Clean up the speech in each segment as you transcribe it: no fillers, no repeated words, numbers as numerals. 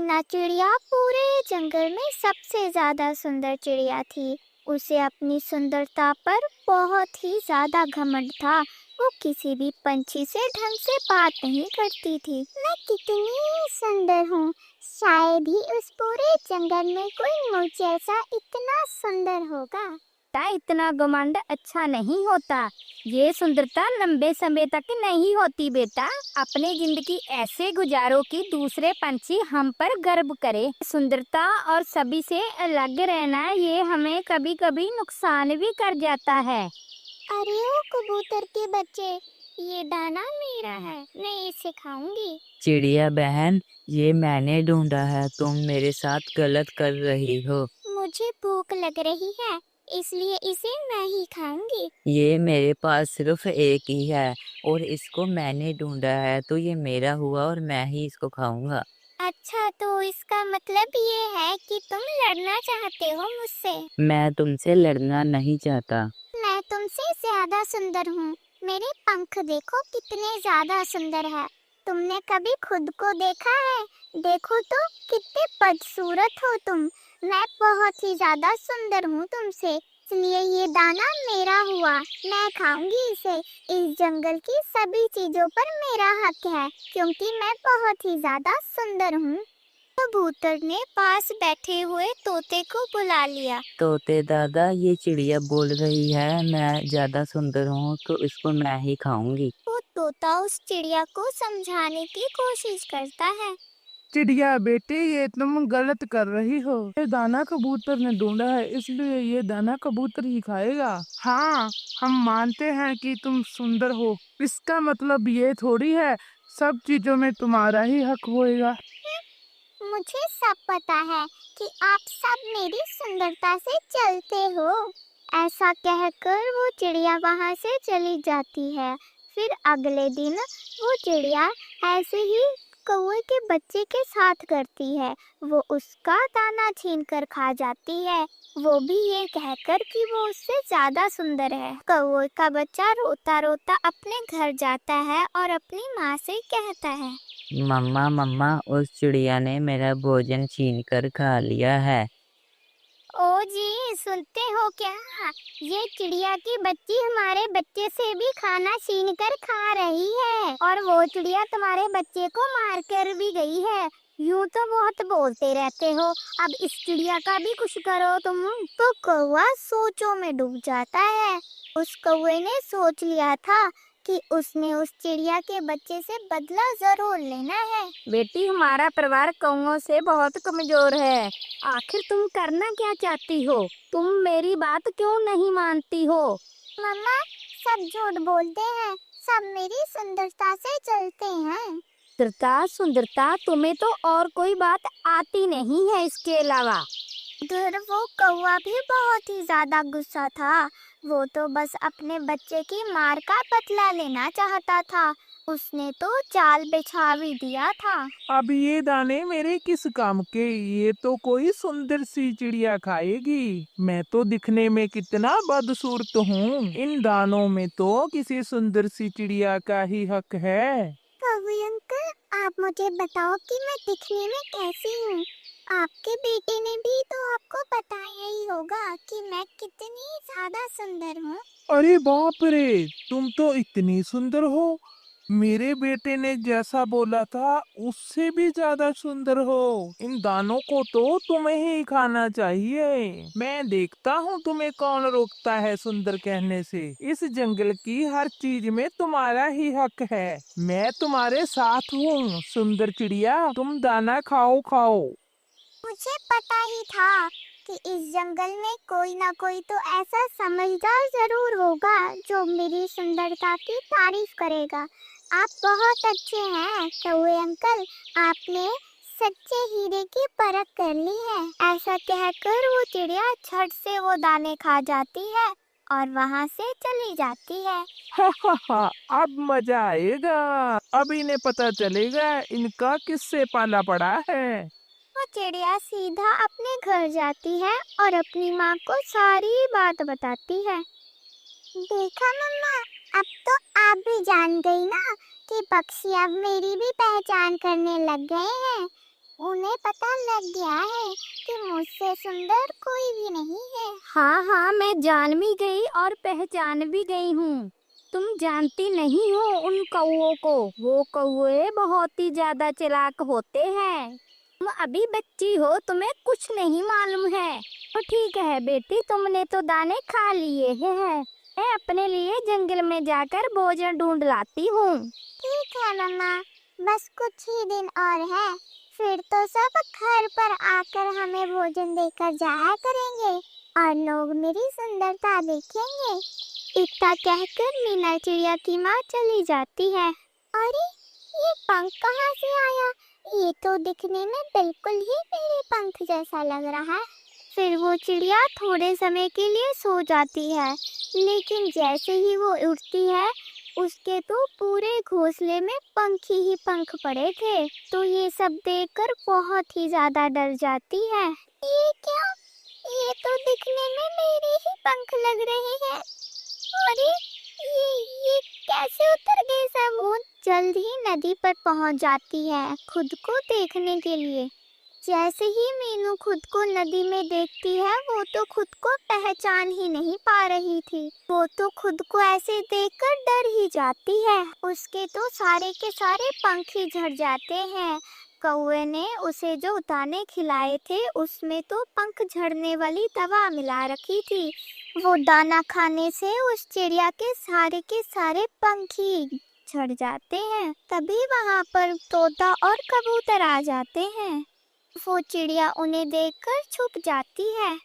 मीना चिड़िया पूरे जंगल में सबसे ज्यादा सुंदर चिड़िया थी। उसे अपनी सुंदरता पर बहुत ही ज्यादा घमंड था। वो किसी भी पंछी से ढंग से बात नहीं करती थी। मैं कितनी सुंदर हूँ, शायद ही उस पूरे जंगल में कोई मुझ जैसा इतना सुंदर होगा। इतना घमंड अच्छा नहीं होता। ये सुंदरता लंबे समय तक नहीं होती बेटा। अपने जिंदगी ऐसे गुजारो कि दूसरे पंछी हम पर गर्व करे। सुंदरता और सभी से अलग रहना ये हमें कभी कभी नुकसान भी कर जाता है। अरे ओ कबूतर के बच्चे, ये दाना मेरा है, मैं इसे खाऊंगी। चिड़िया बहन, ये मैंने ढूंढा है, तुम मेरे साथ गलत कर रही हो। मुझे भूख लग रही है, इसलिए इसे मैं ही खाऊंगी। ये मेरे पास सिर्फ एक ही है और इसको मैंने ढूंढा है, तो ये मेरा हुआ और मैं ही इसको खाऊंगा। अच्छा, तो इसका मतलब ये है कि तुम लड़ना चाहते हो मुझसे? मैं तुमसे लड़ना नहीं चाहता। मैं तुमसे ज्यादा सुंदर हूँ। मेरे पंख देखो कितने ज्यादा सुंदर है। तुमने कभी खुद को देखा है? देखो तो कितने बदसूरत हो तुम। मैं बहुत ही ज्यादा सुंदर हूँ तुमसे, इसलिए ये दाना मेरा हुआ, मैं खाऊंगी इसे। इस जंगल की सभी चीजों पर मेरा हक है, क्योंकि मैं बहुत ही ज्यादा सुंदर हूँ। कबूतर ने पास बैठे हुए तोते को बुला लिया। तोते दादा, ये चिड़िया बोल रही है मैं ज्यादा सुंदर हूँ, तो इसको मैं ही खाऊंगी। वो तोता उस चिड़िया को समझाने की कोशिश करता है। चिड़िया बेटे, ये तुम गलत कर रही हो। ये दाना कबूतर ने ढूंढा है, इसलिए ये दाना कबूतर ही खाएगा। हाँ, हम मानते हैं कि तुम सुंदर हो, इसका मतलब ये थोड़ी है सब चीजों में तुम्हारा ही हक होएगा। मुझे सब पता है कि आप सब मेरी सुंदरता से चलते हो। ऐसा कहकर वो चिड़िया वहां से चली जाती है। फिर अगले दिन वो चिड़िया ऐसे ही कौवे के बच्चे के साथ करती है। वो उसका दाना छीन कर खा जाती है, वो भी ये कहकर कि वो उससे ज्यादा सुंदर है। कौवे का बच्चा रोता रोता अपने घर जाता है और अपनी माँ से कहता है, मम्मा मम्मा, उस चिड़िया ने मेरा भोजन छीन कर खा लिया है। ओ जी, सुनते हो क्या? ये चिड़िया की बच्ची हमारे बच्चे से भी खाना छीन कर खा रही है, और वो चिड़िया तुम्हारे बच्चे को मार कर भी गई है। यूं तो बहुत बोलते रहते हो, अब इस चिड़िया का भी कुछ करो तुम। तो कौवा सोचों में डूब जाता है। उस कौवे ने सोच लिया था कि उसने उस चिड़िया के बच्चे से बदला जरूर लेना है। बेटी, हमारा परिवार कौवों से बहुत कमजोर है। आखिर तुम करना क्या चाहती हो? तुम मेरी बात क्यों नहीं मानती हो? मम्मा, सब झूठ बोलते हैं, सब मेरी सुंदरता से चलते हैं। सुंदरता सुंदरता, तुम्हें तो और कोई बात आती नहीं है इसके अलावा। उधर वो कौवा भी बहुत ही ज्यादा गुस्सा था। वो तो बस अपने बच्चे की मार का बदला लेना चाहता था। उसने तो जाल बिछा भी दिया था। अब ये दाने मेरे किस काम के? ये तो कोई सुंदर सी चिड़िया खाएगी। मैं तो दिखने में कितना बदसूरत हूँ, इन दानों में तो किसी सुंदर सी चिड़िया का ही हक है। कौवे अंकल, आप मुझे बताओ कि मैं दिखने में कैसी हूँ? आपके बेटे ने भी तो आपको बताया ही होगा कि मैं कितनी ज्यादा सुंदर हूँ। अरे बाप रे, तुम तो इतनी सुंदर हो। मेरे बेटे ने जैसा बोला था उससे भी ज्यादा सुंदर हो। इन दानों को तो तुम्हें ही खाना चाहिए। मैं देखता हूँ तुम्हें कौन रोकता है सुंदर कहने से। इस जंगल की हर चीज में तुम्हारा ही हक है। मैं तुम्हारे साथ हूँ सुंदर चिड़िया, तुम दाना खाओ खाओ। मुझे पता ही था कि इस जंगल में कोई ना कोई तो ऐसा समझदार जरूर होगा जो मेरी सुंदरता की तारीफ करेगा। आप बहुत अच्छे हैं कौवे अंकल, आपने सच्चे हीरे की परख कर ली है। ऐसा कहकर वो चिड़िया झट से वो दाने खा जाती है और वहाँ से चली जाती है। हा हा हा, अब मजा आएगा। अब इन्हें पता चलेगा इनका किससे पाला पड़ा है। वो चिड़िया सीधा अपने घर जाती है और अपनी माँ को सारी बात बताती है। देखा मम्मा, अब तो आप भी जान गई ना कि पक्षी अब मेरी भी पहचान करने लग गए हैं। उन्हें पता लग गया है कि मुझसे सुंदर कोई भी नहीं है। हाँ हाँ, मैं जान भी गई और पहचान भी गई हूँ। तुम जानती नहीं हो उन कौओं को। वो कौए बहुत ही ज्यादा चालाक होते हैं। तुम अभी बच्ची हो, तुम्हें कुछ नहीं मालूम है। तो ठीक है बेटी, तुमने तो दाने खा लिए हैं। मैं अपने लिए जंगल में जाकर भोजन ढूंढ लाती हूँ। ठीक है मम्मा, बस कुछ ही दिन और है, फिर तो सब घर पर आकर हमें भोजन देकर जाया करेंगे और लोग मेरी सुंदरता देखेंगे। इतना कहकर मीना चिड़िया की माँ चली जाती है। अरे ये पंख कहाँ से आया? ये तो दिखने में बिल्कुल ही मेरे पंख जैसा लग रहा है। फिर वो चिड़िया थोड़े समय के लिए सो जाती है, लेकिन जैसे ही वो उठती है उसके तो पूरे घोंसले में पंख ही पंख पड़े थे। तो ये सब देखकर बहुत ही ज्यादा डर जाती है। ये क्या? ये तो दिखने में मेरे ही पंख लग रहे हैं। अरे ये कैसे उतर गए सब? वो जल्द ही नदी पर पहुंच जाती है खुद को देखने के लिए। जैसे ही मीनू खुद को नदी में देखती है, वो तो खुद को पहचान ही नहीं पा रही थी। वो तो खुद को ऐसे देखकर डर ही जाती है। उसके तो सारे के सारे पंख ही झड़ जाते हैं। कौवे ने उसे जो दाने खिलाए थे उसमें तो पंख झड़ने वाली दवा मिला रखी थी। वो दाना खाने से उस चिड़िया के सारे पंख ही झड़ जाते हैं। तभी वहाँ पर तोता और कबूतर आ जाते हैं। वो चिड़िया उन्हें देखकर छुप जाती है।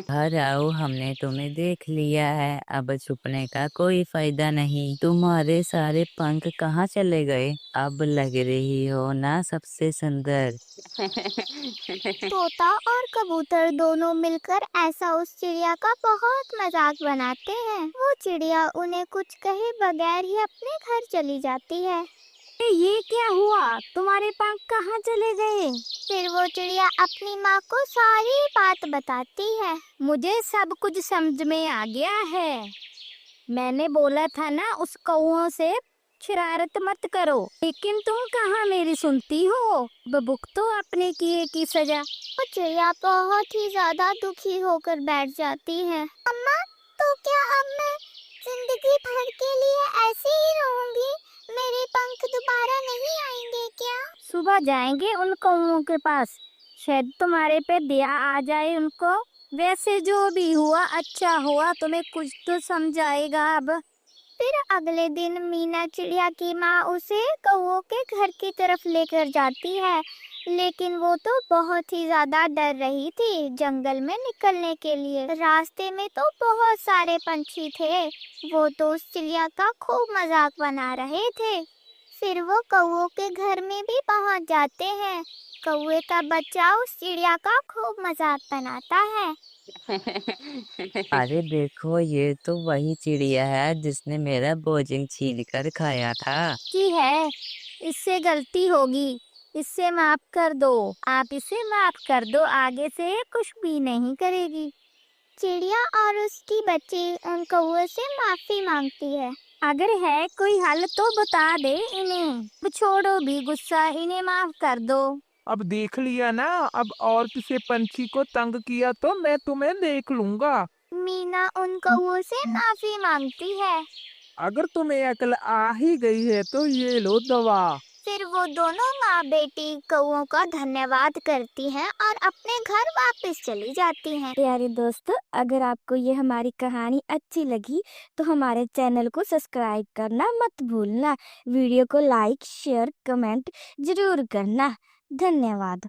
घर आओ, हमने तुम्हें देख लिया है। अब छुपने का कोई फायदा नहीं। तुम्हारे सारे पंख कहाँ चले गए? अब लग रही हो ना सबसे सुंदर। तोता और कबूतर दोनों मिलकर ऐसा उस चिड़िया का बहुत मजाक बनाते हैं। वो चिड़िया उन्हें कुछ कहे बगैर ही अपने घर चली जाती है। ये क्या हुआ? तुम्हारे पंख कहाँ चले गए? फिर वो चिड़िया अपनी माँ को सारी बात बताती है। मुझे सब कुछ समझ में आ गया है। मैंने बोला था ना उस कौओं से शरारत मत करो, लेकिन तुम कहाँ मेरी सुनती हो। बबूक तो अपने किए की सजा। वो चिड़िया बहुत ही ज्यादा दुखी होकर बैठ जाती है। अम्मा, तो क्या अब मैं जिंदगी भर के लिए ऐसे ही रहूंगी? मेरे पंख दोबारा नहीं आएंगे क्या? सुबह जाएंगे उन कौओं के पास, शायद तुम्हारे पे दया आ जाए उनको। वैसे जो भी हुआ अच्छा हुआ, तुम्हें कुछ तो समझाएगा अब। फिर अगले दिन मीना चिड़िया की माँ उसे कौओं के घर की तरफ लेकर जाती है, लेकिन वो तो बहुत ही ज्यादा डर रही थी जंगल में निकलने के लिए। रास्ते में तो बहुत सारे पंछी थे, वो तो उस चिड़िया का खूब मजाक बना रहे थे। फिर वो कौओं के घर में भी पहुंच जाते हैं। कौए का बच्चा उस चिड़िया का खूब मजाक बनाता है। अरे देखो, ये तो वही चिड़िया है जिसने मेरा भोजन छीन कर खाया था। की है, इससे गलती होगी, इससे माफ कर दो। आप इसे माफ कर दो, आगे से कुछ भी नहीं करेगी। चिड़िया और उसकी बच्ची उन कौओं से माफी मांगती है। अगर है कोई हल तो बता दे इन्हें। अब छोड़ो भी गुस्सा, इन्हें माफ कर दो। अब देख लिया ना, अब और किसी पंछी को तंग किया तो मैं तुम्हें देख लूंगा। मीना उन कौओं से माफी मांगती है। अगर तुम्हें अकल आ ही गई है तो ये लो दवा। फिर वो दोनों माँ बेटी कौओं का धन्यवाद करती हैं और अपने घर वापस चली जाती हैं। प्यारे दोस्तों, अगर आपको ये हमारी कहानी अच्छी लगी तो हमारे चैनल को सब्सक्राइब करना मत भूलना। वीडियो को लाइक शेयर कमेंट जरूर करना। धन्यवाद।